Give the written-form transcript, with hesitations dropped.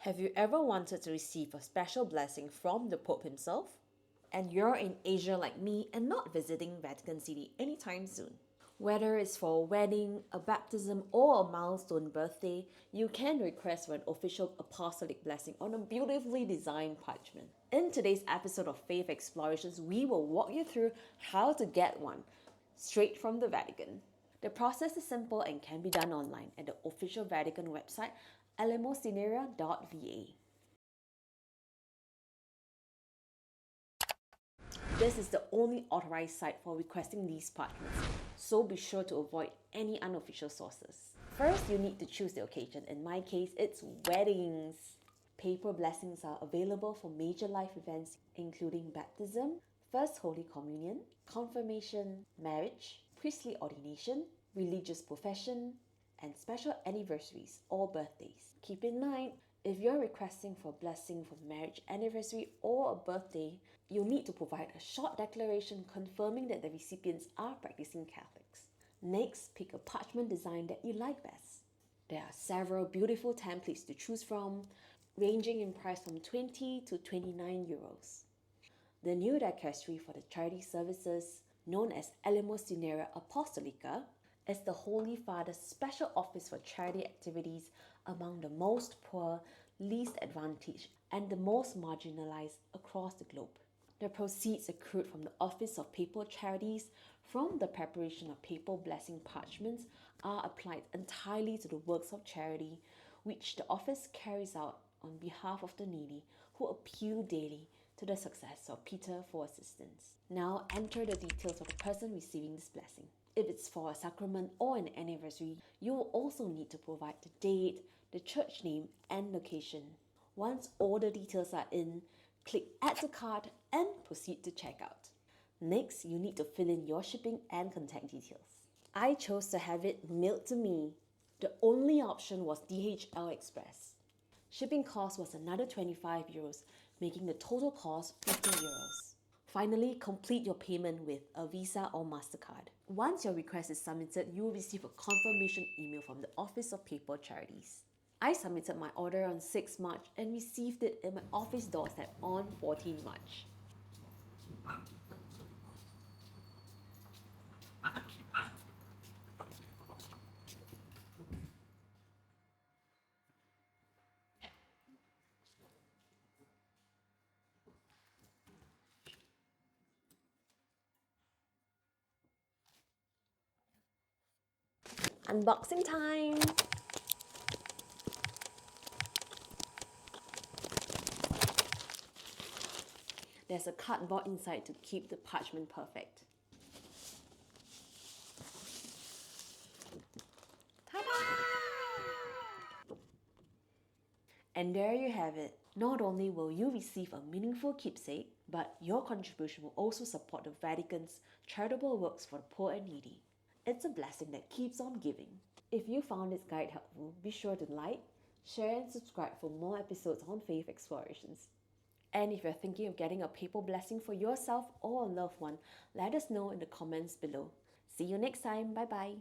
Have you ever wanted to receive a special blessing from the Pope himself? And you're in Asia like me and not visiting Vatican City anytime soon. Whether it's for a wedding, a baptism, or a milestone birthday, you can request for an official apostolic blessing on a beautifully designed parchment. In today's episode of Faith Explorations, we will walk you through how to get one straight from the Vatican. The process is simple and can be done online at the official Vatican website, elemosineria.va. This is the only authorized site for requesting these parchments, so be sure to avoid any unofficial sources. First, you need to choose the occasion. In my case, it's weddings. Papal blessings are available for major life events including baptism, First Holy Communion, confirmation, marriage, priestly ordination, religious profession, and special anniversaries or birthdays. Keep in mind, if you're requesting for a blessing for marriage anniversary or a birthday, you'll need to provide a short declaration confirming that the recipients are practicing Catholics. Next, pick a parchment design that you like best. There are several beautiful templates to choose from, ranging in price from 20 to 29 euros. The new dicastery for the charity services, known as Elemosineria Apostolica, is the Holy Father's special office for charity activities among the most poor, least advantaged, and the most marginalized across the globe. The proceeds accrued from the Office of Papal Charities from the preparation of Papal Blessing Parchments are applied entirely to the works of charity, which the office carries out on behalf of the needy who appeal daily to the successor Peter for assistance. Now enter the details of the person receiving this blessing. If it's for a sacrament or an anniversary, you will also need to provide the date, the church name, and location. Once all the details are in, click Add to Cart and proceed to checkout. Next, you need to fill in your shipping and contact details. I chose to have it mailed to me. The only option was DHL Express. Shipping cost was another 25 euros, making the total cost 50 euros. Finally, complete your payment with a Visa or MasterCard. Once your request is submitted, you will receive a confirmation email from the Office of Papal Charities. I submitted my order on 6 March and received it in my office doorstep on 14 March. Unboxing time! There's a cardboard inside to keep the parchment perfect. Ta-da! And there you have it. Not only will you receive a meaningful keepsake, but your contribution will also support the Vatican's charitable works for the poor and needy. It's a blessing that keeps on giving. If you found this guide helpful, be sure to like, share and subscribe for more episodes on Faith Explorations. And if you're thinking of getting a papal blessing for yourself or a loved one, let us know in the comments below. See you next time. Bye bye.